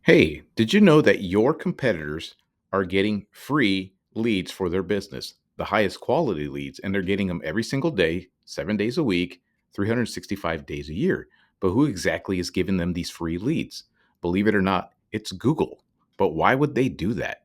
Hey, did you know that your competitors are getting free leads for their business, the highest quality leads, and they're getting them every single day, 7 days a week, 365 days a year? But who exactly is giving them these free leads? Believe it or not, it's Google. But why would they do that?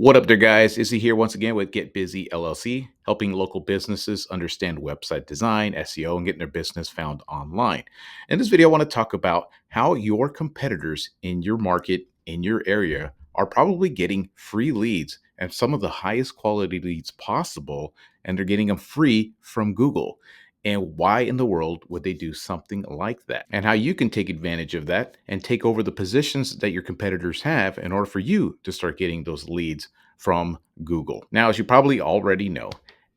What up there, guys? Izzy here once again with Get Busy LLC, helping local businesses understand website design, SEO, and getting their business found online. In this video, I want to talk about how your competitors in your market, in your area, are probably getting free leads and some of the highest quality leads possible, and they're getting them free from Google. And why in the world would they do something like that? And how you can take advantage of that and take over the positions that your competitors have in order for you to start getting those leads from Google. Now, as you probably already know,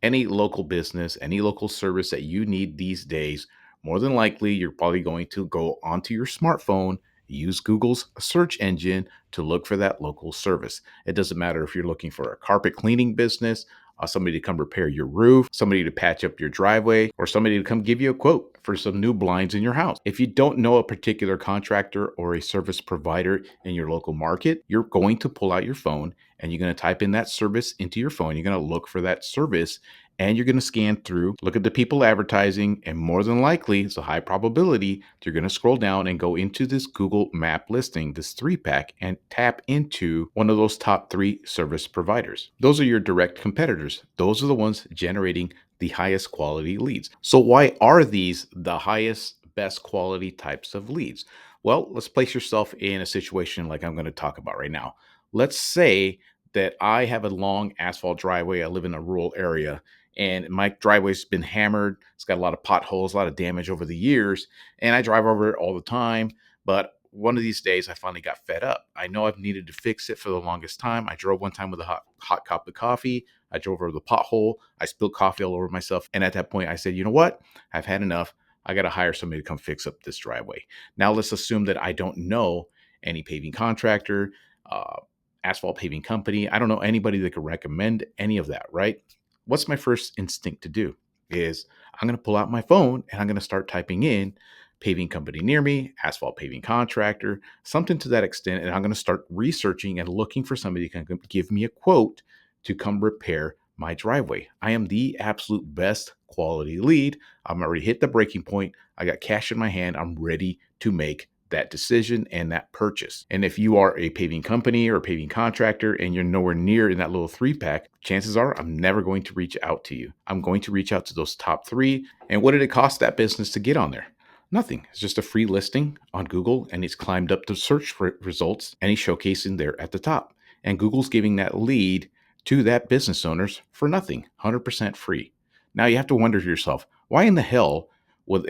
any local business, any local service that you need these days, more than likely, you're probably going to go onto your smartphone, use Google's search engine to look for that local service. It doesn't matter if you're looking for a carpet cleaning business, somebody to come repair your roof, somebody to patch up your driveway, or somebody to come give you a quote for some new blinds in your house. If you don't know a particular contractor or a service provider in your local market, you're going to pull out your phone and you're going to type in that service into your phone. You're going to look for that service and you're going to scan through, look at the people advertising, and more than likely, it's a high probability, you're going to scroll down and go into this Google map listing, this three pack, and tap into one of those top three service providers. Those are your direct competitors. Those are the ones generating the highest quality leads. So, why are these the highest, best quality types of leads? Well, let's place yourself in a situation like I'm going to talk about right now. Let's say that I have a long asphalt driveway. I live in a rural area and my driveway's been hammered. It's got a lot of potholes, a lot of damage over the years, and I drive over it all the time. But one of these days, I finally got fed up. I know I've needed to fix it for the longest time. I drove one time with a hot cup of coffee. I drove over the pothole. I spilled coffee all over myself. And at that point, I said, you know what? I've had enough. I got to hire somebody to come fix up this driveway. Now, let's assume that I don't know any paving contractor, uh, asphalt paving company. I don't know anybody that could recommend any of that, right? What's my first instinct to do is I'm going to pull out my phone and I'm going to start typing in paving company near me, asphalt paving contractor, something to that extent. And I'm going to start researching and looking for somebody who can give me a quote to come repair my driveway. I am the absolute best quality lead. I'm already hit the breaking point. I got cash in my hand. I'm ready to make that decision and that purchase. And if you are a paving company or a paving contractor and you're nowhere near in that little three pack, chances are I'm never going to reach out to you. I'm going to reach out to those top three. And what did it cost that business to get on there? Nothing. It's just a free listing on Google and it's climbed up the search results and he's showcasing there at the top. And Google's giving that lead to that business owners for nothing, 100% free. Now you have to wonder to yourself, why in the hell would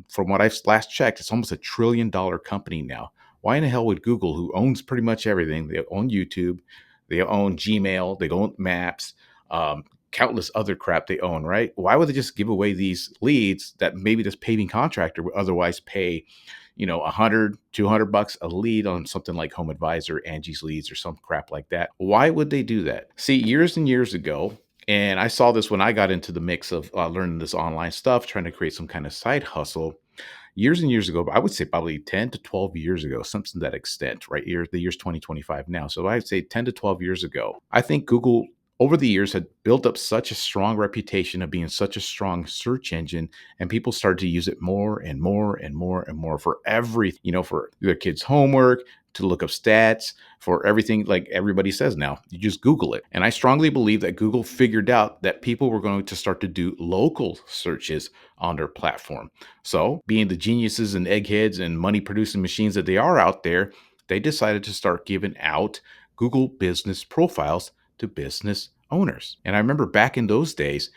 from what I've last checked, it's almost $1 trillion company now. Why in the hell would Google, who owns pretty much everything, they own YouTube, they own Gmail, they own Maps, countless other crap they own, right? Why would they just give away these leads that maybe this paving contractor would otherwise pay, 100, $200 a lead on something like Home Advisor, Angie's Leads, or some crap like that? Why would they do that? See, years and years ago, and I saw this when I got into the mix of learning this online stuff, trying to create some kind of side hustle years and years ago. I would say probably 10 to 12 years ago, something to that extent, right? The year's 2025 now. So I'd say 10 to 12 years ago. I think Google over the years had built up such a strong reputation of being such a strong search engine, and people started to use it more and more and more and more for everything, for their kids' homework, to look up stats, for everything. Like everybody says now, you just Google it. And I strongly believe that Google figured out that people were going to start to do local searches on their platform. So, being the geniuses and eggheads and money producing machines that they are out there, they decided to start giving out Google business profiles to business owners. And I remember back in those days,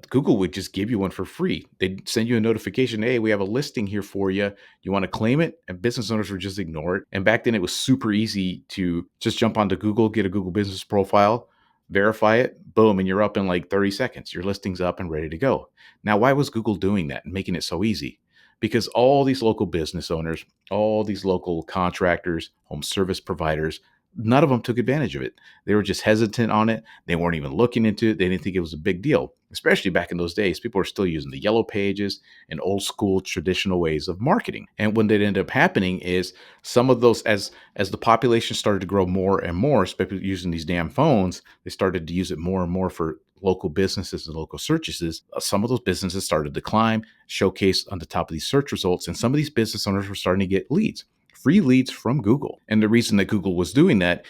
Google would just give you one for free. They'd send you a notification, hey, we have a listing here for you. You want to claim it? And business owners would just ignore it. And back then it was super easy to just jump onto Google, get a Google business profile, verify it, boom, and you're up in like 30 seconds. Your listing's up and ready to go. Now, why was Google doing that and making it so easy? Because all these local business owners, all these local contractors, home service providers, none of them took advantage of it. They were just hesitant on it. They weren't even looking into it. They didn't think it was a big deal, especially back in those days. People were still using the yellow pages and old school traditional ways of marketing. And what ended up happening is some of those, as the population started to grow more and more, especially using these damn phones, they started to use it more and more for local businesses and local searches. Some of those businesses started to climb, showcase on the top of these search results, and some of these business owners were starting to get leads, free leads from Google. And the reason that Google was doing that,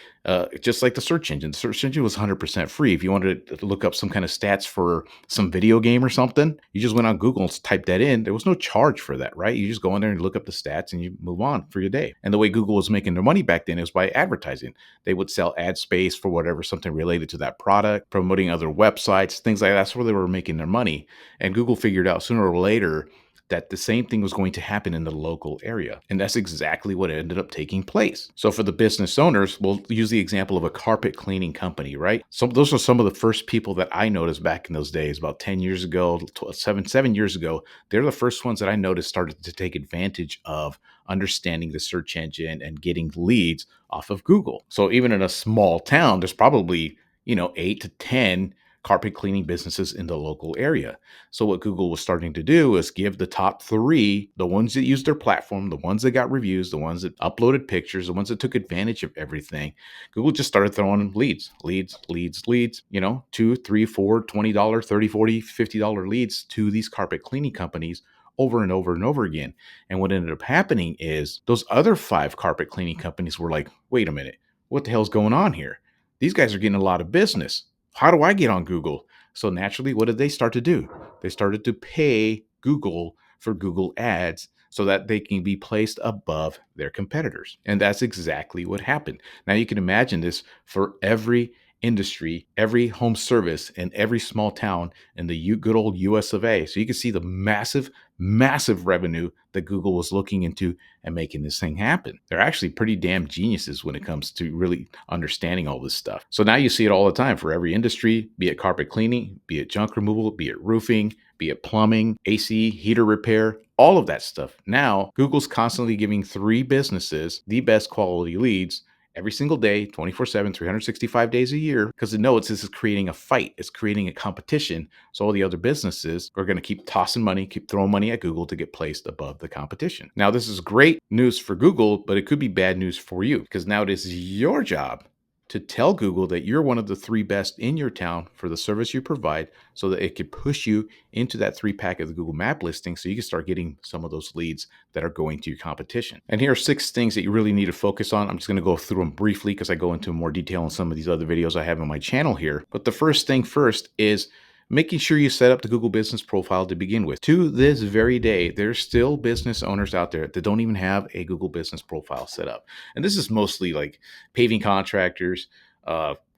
just like the search engine was 100% free. If you wanted to look up some kind of stats for some video game or something, you just went on Google and typed that in. There was no charge for that, right? You just go in there and look up the stats and you move on for your day. And the way Google was making their money back then is by advertising. They would sell ad space for whatever, something related to that product, promoting other websites, things like that. That's where they were making their money. And Google figured out sooner or later that the same thing was going to happen in the local area. And that's exactly what ended up taking place. So for the business owners, we'll use the example of a carpet cleaning company, right? So those are some of the first people that I noticed back in those days, about 10 years ago, 7 years ago. They're the first ones that I noticed started to take advantage of understanding the search engine and getting leads off of Google. So even in a small town, there's probably, 8 to 10 carpet cleaning businesses in the local area. So what Google was starting to do is give the top three, the ones that used their platform, the ones that got reviews, the ones that uploaded pictures, the ones that took advantage of everything. Google just started throwing them leads, 2, 3, 4, $20, 30, 40, $50 leads to these carpet cleaning companies over and over and over again. And what ended up happening is those other 5 carpet cleaning companies were like, wait a minute, what the hell's going on here? These guys are getting a lot of business. How do I get on Google? So naturally, what did they start to do? They started to pay Google for Google ads so that they can be placed above their competitors. And that's exactly what happened. Now you can imagine this for every industry, every home service, and every small town in the good old US of A. So you can see the massive revenue that Google was looking into and making this thing happen. They're actually pretty damn geniuses when it comes to really understanding all this stuff. So now you see it all the time for every industry, be it carpet cleaning, be it junk removal, be it roofing, be it plumbing, AC, heater repair, all of that stuff. Now, Google's constantly giving 3 businesses the best quality leads every single day, 24/7, 365 days a year, because it knows this is creating a fight. It's creating a competition. So all the other businesses are going to keep tossing money, keep throwing money at Google to get placed above the competition. Now, this is great news for Google, but it could be bad news for you because now it is your job to tell Google that you're one of the 3 best in your town for the service you provide so that it could push you into that 3-pack of the Google map listing so you can start getting some of those leads that are going to your competition. And here are 6 things that you really need to focus on. I'm just going to go through them briefly because I go into more detail in some of these other videos I have on my channel here. But the first thing first is making sure you set up the Google Business Profile to begin with. To this very day, there's still business owners out there that don't even have a Google Business Profile set up. And this is mostly like paving contractors,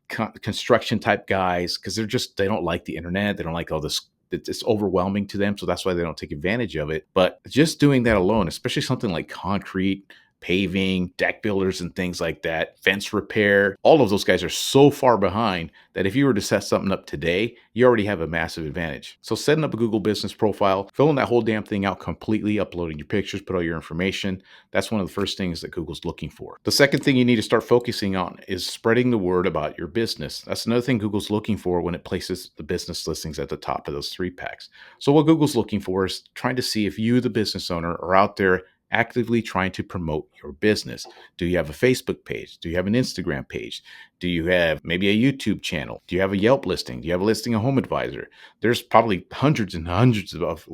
construction type guys, because they don't like the internet. They don't like all this. It's overwhelming to them. So that's why they don't take advantage of it. But just doing that alone, especially something like concrete, paving, deck builders, and things like that, fence repair, all of those guys are so far behind that if you were to set something up today, you already have a massive advantage. So setting up a Google Business Profile, filling that whole damn thing out completely, uploading your pictures, put all your information, that's one of the first things that Google's looking for. The second thing you need to start focusing on is spreading the word about your business. That's another thing Google's looking for when it places the business listings at the top of those 3 packs. So what Google's looking for is trying to see if you, the business owner, are out there actively trying to promote your business. Do you have a Facebook page? Do you have an Instagram page? Do you have maybe a YouTube channel? Do you have a Yelp listing? Do you have a listing on Home Advisor? There's probably hundreds and hundreds of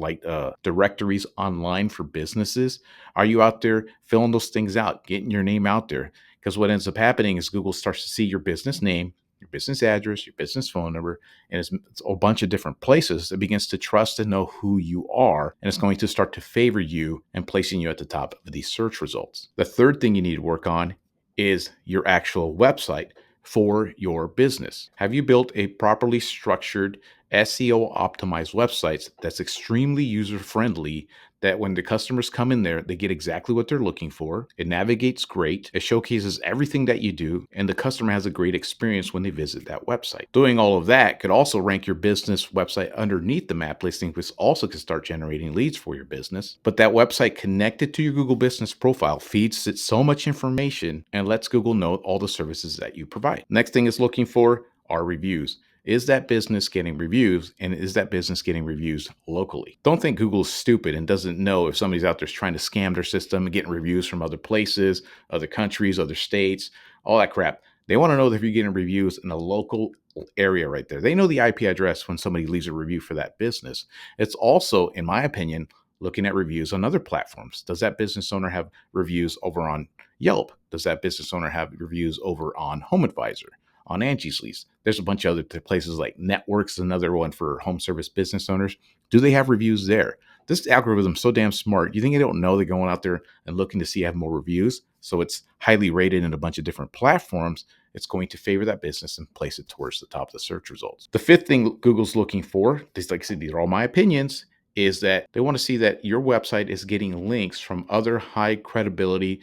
directories online for businesses. Are you out there filling those things out, getting your name out there? Because what ends up happening is Google starts to see your business name, your business address, your business phone number, and it's a bunch of different places. It begins to trust and know who you are, and it's going to start to favor you and placing you at the top of these search results. The third thing you need to work on is your actual website for your business. Have you built a properly structured SEO optimized websites that's extremely user friendly, that when the customers come in there, they get exactly what they're looking for. It navigates great. It showcases everything that you do, and the customer has a great experience when they visit that website. Doing all of that could also rank your business website underneath the map listing, which also could start generating leads for your business. But that website connected to your Google Business profile feeds it so much information and lets Google know all the services that you provide. Next thing it's looking for are reviews. Is that business getting reviews, and is that business getting reviews locally? Don't think Google's stupid and doesn't know if somebody's out there trying to scam their system and getting reviews from other places, other countries, other states, all that crap. They want to know if you're getting reviews in a local area right there. They know the IP address when somebody leaves a review for that business. It's also, in my opinion, looking at reviews on other platforms. Does that business owner have reviews over on Yelp? Does that business owner have reviews over on HomeAdvisor, on Angie's Lease? There's a bunch of other places like Networks, another one for home service business owners. Do they have reviews there? This algorithm's so damn smart. You think they don't know they're going out there and looking to see have more reviews? So it's highly rated in a bunch of different platforms. It's going to favor that business and place it towards the top of the search results. The fifth thing Google's looking for, this, like I said, these are all my opinions, is that they want to see that your website is getting links from other high credibility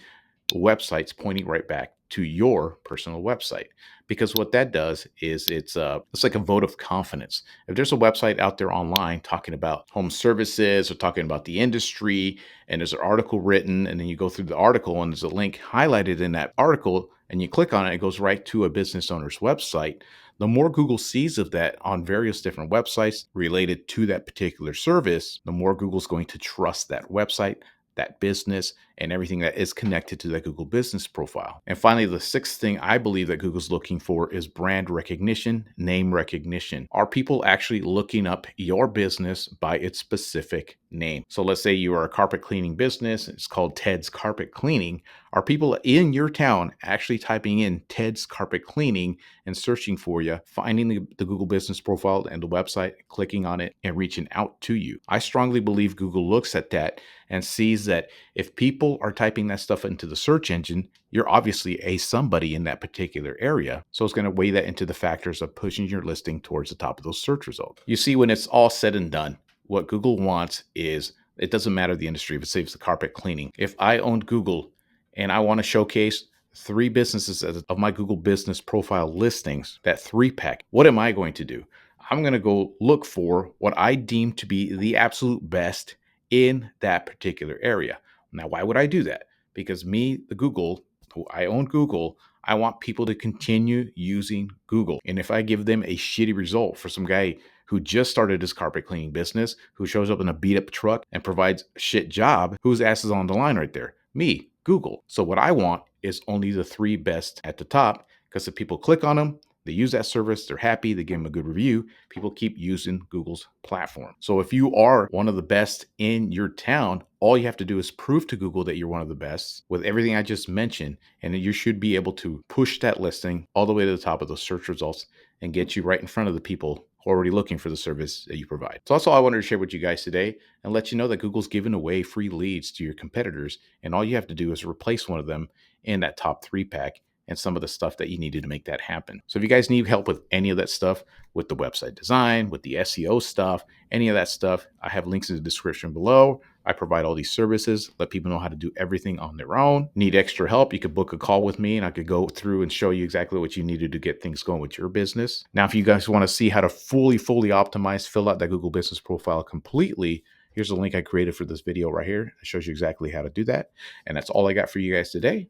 websites pointing right back to your personal website. Because what that does is it's like a vote of confidence. If there's a website out there online talking about home services or talking about the industry, and there's an article written, and then you go through the article and there's a link highlighted in that article, and you click on it, it goes right to a business owner's website. The more Google sees of that on various different websites related to that particular service, the more Google's going to trust that website, that business, and everything that is connected to that Google Business profile. And finally, the sixth thing I believe that Google's looking for is brand recognition, name recognition. Are people actually looking up your business by its specific name? So let's say you are a carpet cleaning business, it's called Ted's Carpet Cleaning. Are people in your town actually typing in Ted's Carpet Cleaning and searching for you, finding the Google Business profile and the website, clicking on it, and reaching out to you? I strongly believe Google looks at that and sees that if people are typing that stuff into the search engine, you're obviously a somebody in that particular area. So it's going to weigh that into the factors of pushing your listing towards the top of those search results. You see, when it's all said and done, what Google wants is, it doesn't matter the industry, if it saves the carpet cleaning. If I owned Google and I want to showcase 3 businesses of my Google Business profile listings, that 3-pack, what am I going to do? I'm going to go look for what I deem to be the absolute best in that particular area. Now, why would I do that? Because me, the Google, who I own Google, I want people to continue using Google. And if I give them a shitty result for some guy who just started his carpet cleaning business, who shows up in a beat up truck and provides a shit job, whose ass is on the line right there? Me, Google. So what I want is only the 3 best at the top, because if people click on them, they use that service, they're happy, they give them a good review, people keep using Google's platform. So if you are one of the best in your town, all you have to do is prove to Google that you're one of the best with everything I just mentioned, and you should be able to push that listing all the way to the top of those search results and get you right in front of the people who are already looking for the service that you provide. So that's all I wanted to share with you guys today, and let you know that Google's giving away free leads to your competitors, and all you have to do is replace one of them in that top 3-pack and some of the stuff that you needed to make that happen. So if you guys need help with any of that stuff, with the website design, with the SEO stuff, any of that stuff, I have links in the description below. I provide all these services, let people know how to do everything on their own. Need extra help, you could book a call with me and I could go through and show you exactly what you needed to get things going with your business. Now, if you guys want to see how to fully optimize, fill out that Google Business profile completely, here's a link I created for this video right here. It shows you exactly how to do that. And that's all I got for you guys today.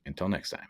Until next time.